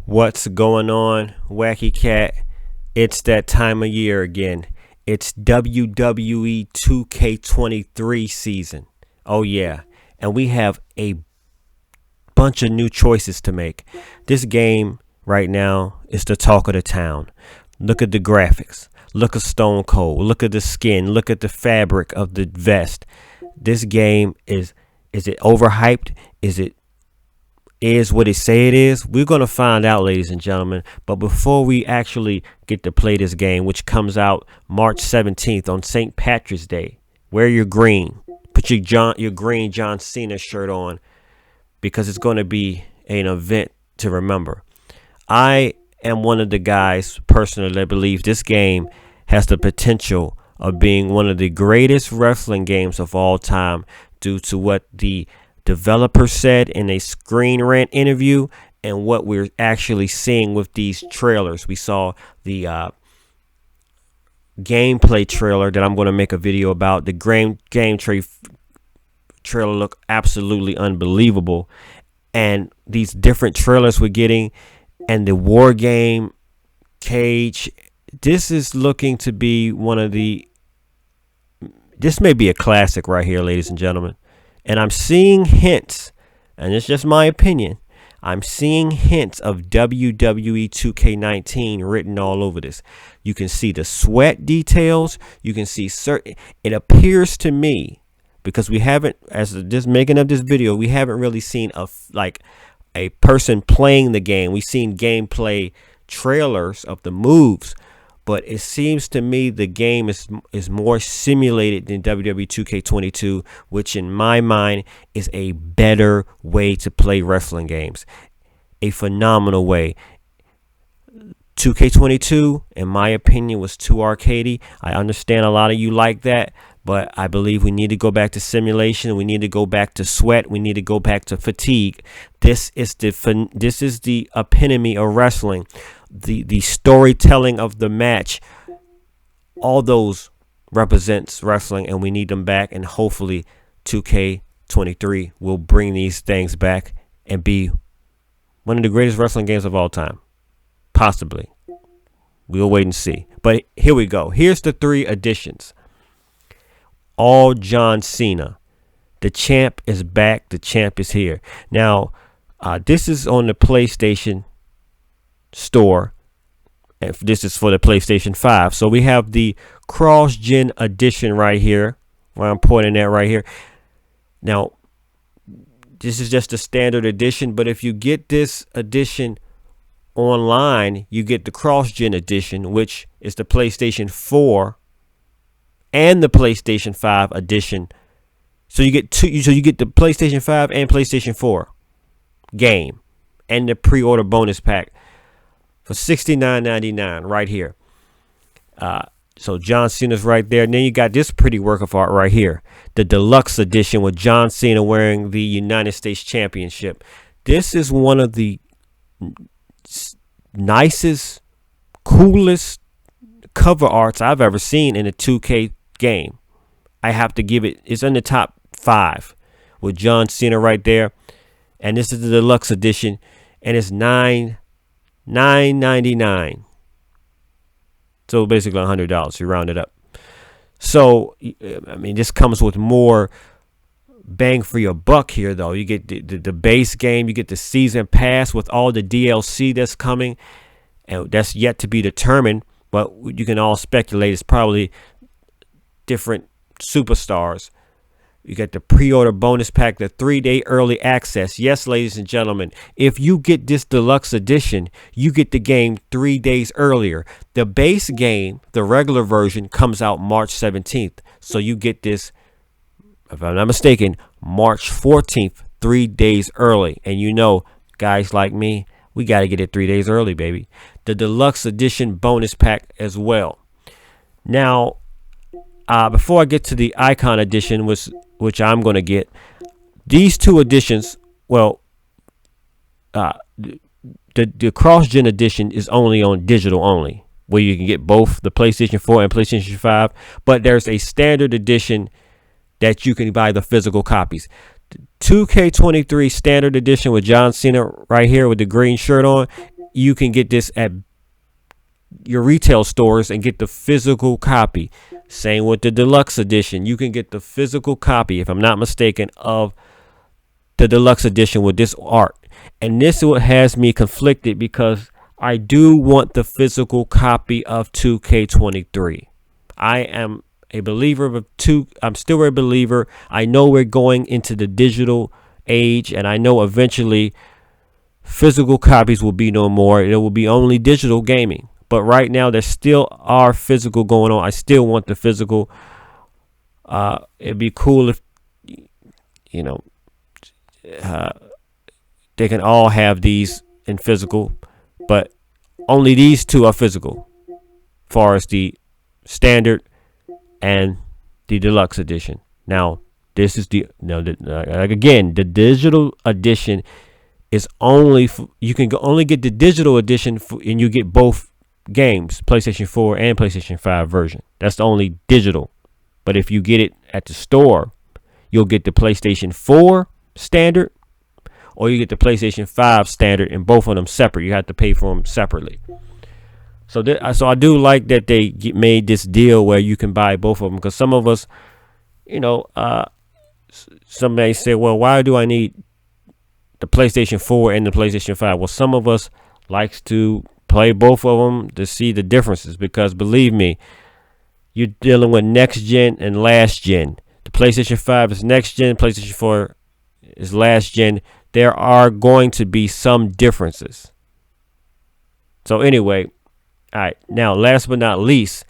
What's going on, Wacky Cat? It's that time of year again. It's WWE 2K23 season. Oh, yeah. And we have a bunch of new choices to make. This game right now is the talk of the town. Look at the graphics. Look at Stone Cold. Look at the skin. Look at the fabric of the vest. This game is it overhyped? Is what it say it is? We're going to find out, ladies and gentlemen. But before we actually get to play this game, which comes out March 17th on St. Patrick's Day, wear your green. Put your green John Cena shirt on because it's going to be an event to remember. I am one of the guys personally that believe this game has the potential of being one of the greatest wrestling games of all time due to what the developer said in a Screen Rant interview and what we're actually seeing with these trailers. We saw the gameplay trailer that I'm going to make a video about. The game trailer looked absolutely unbelievable, and these different trailers we're getting and the war game cage, this is looking to be this may be a classic right here, ladies and gentlemen. And I'm seeing hints, and it's just my opinion, I'm seeing hints of WWE 2K19 written all over this. You can see the sweat details. You can see it appears to me, because we haven't, as this making of this video, we haven't really seen a person playing the game. We've seen gameplay trailers of the moves, but it seems to me the game is more simulated than WWE 2K22, which in my mind is a better way to play wrestling games. A phenomenal way. 2K22, in my opinion, was too arcadey. I understand a lot of you like that, but I believe we need to go back to simulation. We need to go back to sweat. We need to go back to fatigue. This is the epitome of wrestling. The storytelling of the match, all those represents wrestling, and we need them back. And hopefully 2K23 will bring these things back and be one of the greatest wrestling games of all time. Possibly. We'll wait and see. But here we go. Here's the 3 additions. All John Cena. The champ is back. The champ is here. Now, this is on the PlayStation Store, and this is for the PlayStation 5. So we have the cross-gen edition right here, where I'm pointing at right here. Now, this is just a standard edition, but if you get this edition online, you get the cross-gen edition, which is the PlayStation 4 and the PlayStation 5 edition. So you get two. So you get the PlayStation 5 and PlayStation 4 game and the pre-order bonus pack for $69.99 right here. So John Cena's right there. And then you got this pretty work of art right here. The deluxe edition with John Cena wearing the United States Championship. This is one of the nicest, coolest cover arts I've ever seen in a 2K game. I have to give it. It's in the top 5 with John Cena right there. And this is the deluxe edition. And it's $9.99. So basically $100. You round it up. So I mean, this comes with more bang for your buck here, though. You get the base game, you get the season pass with all the DLC that's coming, and that's yet to be determined. But you can all speculate it's probably different superstars. You get the pre-order bonus pack, the 3-day early access. Yes, ladies and gentlemen, if you get this deluxe edition, you get the game 3 days earlier. The base game, the regular version, comes out March 17th. So you get this, if I'm not mistaken, March 14th, 3 days early. And you know, guys like me, we got to get it 3 days early, baby. The deluxe edition bonus pack as well. Now, before I get to the Icon edition, which I'm going to get, these 2 editions, well, the cross-gen edition is only on digital only, where you can get both the PlayStation 4 and PlayStation 5, but there's a standard edition that you can buy the physical copies. 2K23 standard edition with John Cena right here with the green shirt on you can get this at your retail stores and get the physical copy. Same with the deluxe edition. You can get the physical copy, if I'm not mistaken, of the deluxe edition with this art. And this is what has me conflicted, because I do want the physical copy of 2K23. I am a believer of I'm still a believer. I know we're going into the digital age, and I know eventually physical copies will be no more. It will be only digital gaming. But right now, there still are physical going on. I still want the physical. It'd be cool if, they can all have these in physical, but only these two are physical, as far as the standard and the deluxe edition. Now, this is again, the digital edition is only you can only get the digital edition and you get both games, PlayStation 4 and PlayStation 5 version. That's the only digital. But if you get it at the store, you'll get the PlayStation 4 standard, or you get the PlayStation 5 standard, and both of them separate. You have to pay for them separately. So I do like that they made this deal where you can buy both of them, because some of us, somebody say, well, why do I need the PlayStation 4 and the PlayStation 5? Well, some of us likes to play both of them to see the differences, because believe me, you're dealing with next gen and last gen. The PlayStation 5 is next gen, PlayStation 4 is last gen. There are going to be some differences. So anyway, all right, now last but not least,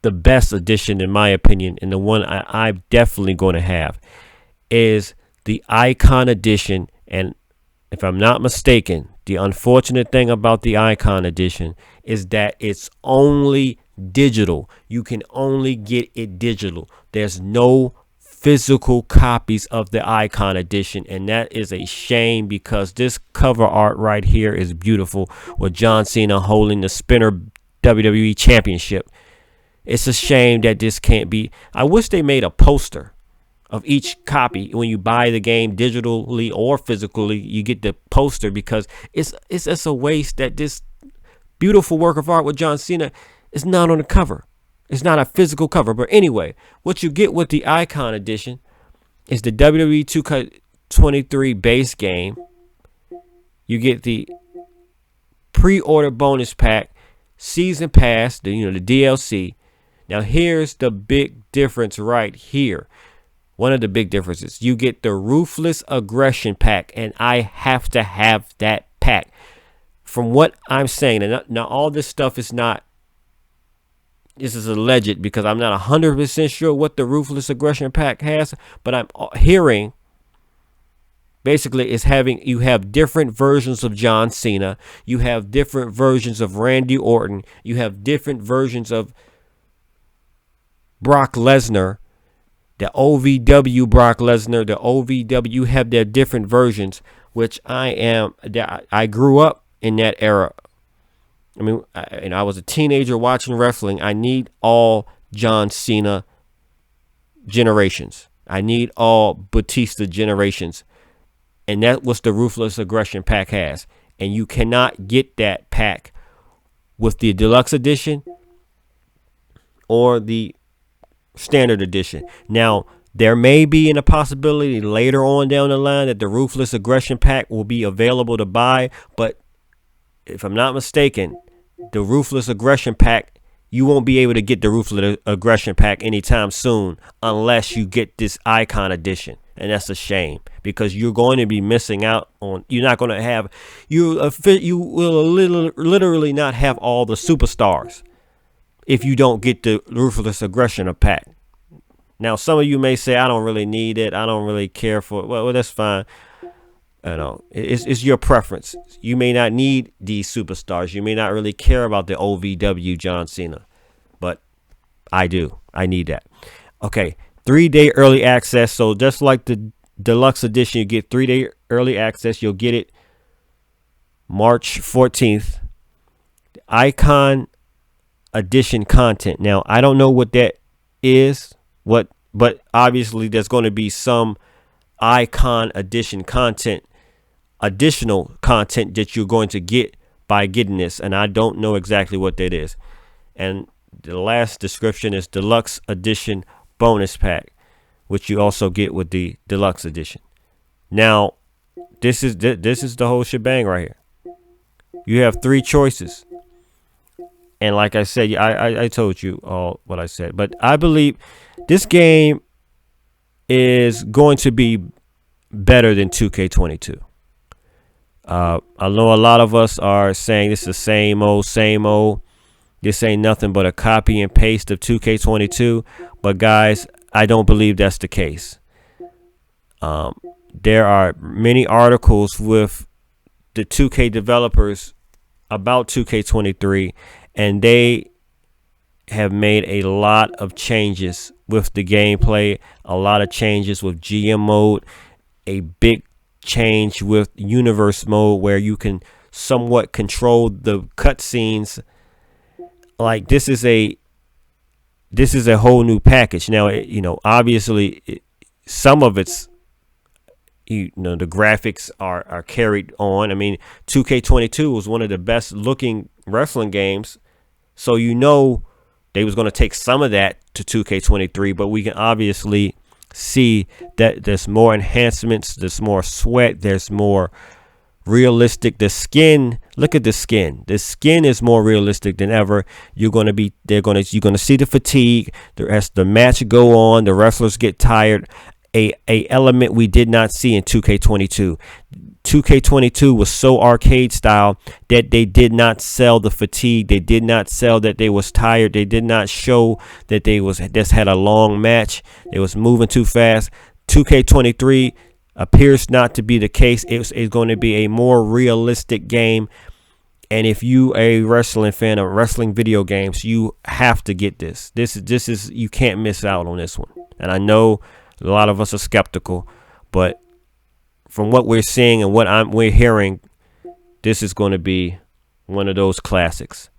the best edition in my opinion, and the one I'm definitely going to have, is the Icon edition. And if I'm not mistaken, the unfortunate thing about the Icon edition is that it's only digital. You can only get it digital. There's no physical copies of the Icon edition, and that is a shame, because this cover art right here is beautiful, with John Cena holding the Spinner WWE Championship. It's a shame that this can't be. I wish they made a poster of each copy. When you buy the game digitally or physically, you get the poster, because it's just a waste that this beautiful work of art with John Cena is not on the cover. It's not a physical cover. But anyway, what you get with the Icon edition is the WWE 2K23 base game. You get the pre-order bonus pack, season pass, the DLC. Now here's the big difference right here. One of the big differences, you get the Ruthless Aggression pack, and I have to have that pack. From what I'm saying, and now all this stuff is not, this is alleged, because I'm not 100% sure what the Ruthless Aggression pack has, but I'm hearing basically you have different versions of John Cena, you have different versions of Randy Orton, you have different versions of Brock Lesnar, the OVW Brock Lesnar, the OVW have their different versions, which I grew up in that era. I mean, I was a teenager watching wrestling. I need all John Cena generations. I need all Batista generations. And that was the Ruthless Aggression pack has. And you cannot get that pack with the deluxe edition or the standard edition. Now, there may be a possibility later on down the line that the Ruthless Aggression pack will be available to buy, but if I'm not mistaken, the Ruthless Aggression pack, you won't be able to get the Ruthless Aggression pack anytime soon unless you get this Icon edition. And that's a shame, because you're going to be missing out on, you're not going to have, you will literally not have all the superstars if you don't get the Ruthless Aggression pack. Now, some of you may say, I don't really need it, I don't really care for it. Well, that's fine. It's your preference. You may not need these superstars. You may not really care about the OVW John Cena, but I do. I need that. Okay, 3-day early access. So just like the deluxe edition, you get 3-day early access. You'll get it March 14th. Icon edition content. Now, I don't know what that is, but obviously there's going to be some Icon edition content additional content that you're going to get by getting this, and I don't know exactly what that is. And the last description is Deluxe Edition Bonus Pack, which you also get with the Deluxe Edition. Now, this is the whole shebang right here. You have 3 choices. And like I said, I told you all what I said. But I believe this game is going to be better than 2K22. I know a lot of us are saying this is the same old. This ain't nothing but a copy and paste of 2K22. But guys, I don't believe that's the case. There are many articles with the 2K developers about 2K23, and they have made a lot of changes with the gameplay, a lot of changes with GM mode, a big change with universe mode where you can somewhat control the cutscenes. Like this is a whole new package. Now, obviously some of it's, the graphics are carried on. I mean, 2K22 was one of the best looking wrestling games. So, they was going to take some of that to 2K23, but we can obviously see that there's more enhancements, there's more sweat, there's more realistic. The skin, look at the skin. The skin is more realistic than ever. You're going to see the fatigue. As the match go on, the wrestlers get tired. A element we did not see in 2K22. 2K22 was so arcade style that they did not sell the fatigue. They did not sell that they was tired. They did not show that they just had a long match. They was moving too fast. 2K23 appears not to be the case. It's going to be a more realistic game. And if you a wrestling fan of wrestling video games, you have to get this. This is you can't miss out on this one. And I know a lot of us are skeptical, but from what we're seeing and what we're hearing, this is going to be one of those classics.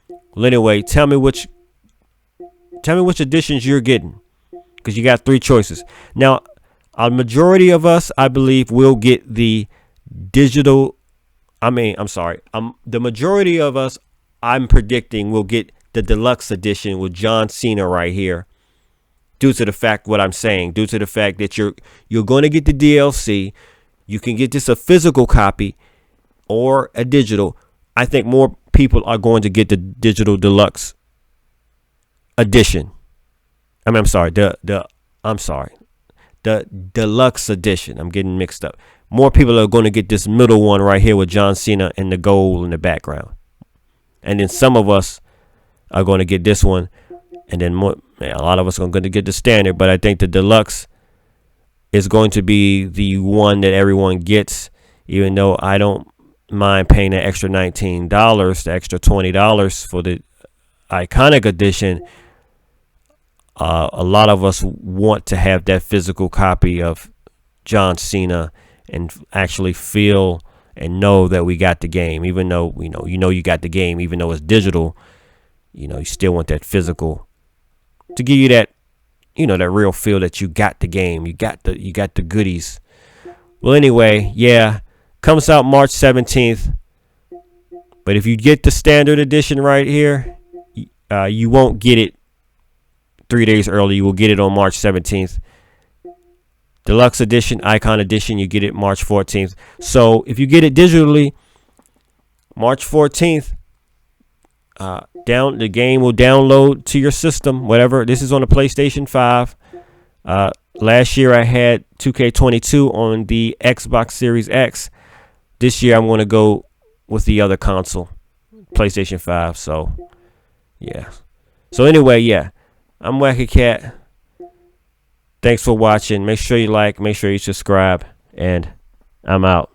Well, anyway, tell me which editions you're getting, because you got 3 choices. Now, a majority of us, I believe, will get the digital. The majority of us, I'm predicting, will get the deluxe edition with John Cena right here. Due to the fact that you're going to get the DLC. You can get this a physical copy or a digital. I think more people are going to get the digital deluxe edition. The deluxe edition. I'm getting mixed up. More people are going to get this middle one right here with John Cena and the gold in the background. And then some of us are going to get this one. And then a lot of us are going to get the standard, but I think the deluxe is going to be the one that everyone gets, even though I don't mind paying the extra $19, the extra $20 for the iconic edition. A lot of us want to have that physical copy of John Cena and actually feel and know that we got the game, even though you got the game, even though it's digital. You still want that physical to give you that, that real feel that you got the game, you got the goodies. Well, anyway, yeah, comes out March 17th. But if you get the standard edition right here, you won't get it 3 days early. You will get it on March 17th. Deluxe edition, Icon edition, you get it March 14th. So if you get it digitally, March 14th, the game will download to your system, whatever. This is on the PlayStation 5. Last year I had 2K22 on the Xbox Series X. This year I'm going to go with the other console, PlayStation 5. So, yeah. So anyway, yeah. I'm Wacky Cat. Thanks for watching. Make sure you like, make sure you subscribe, and I'm out.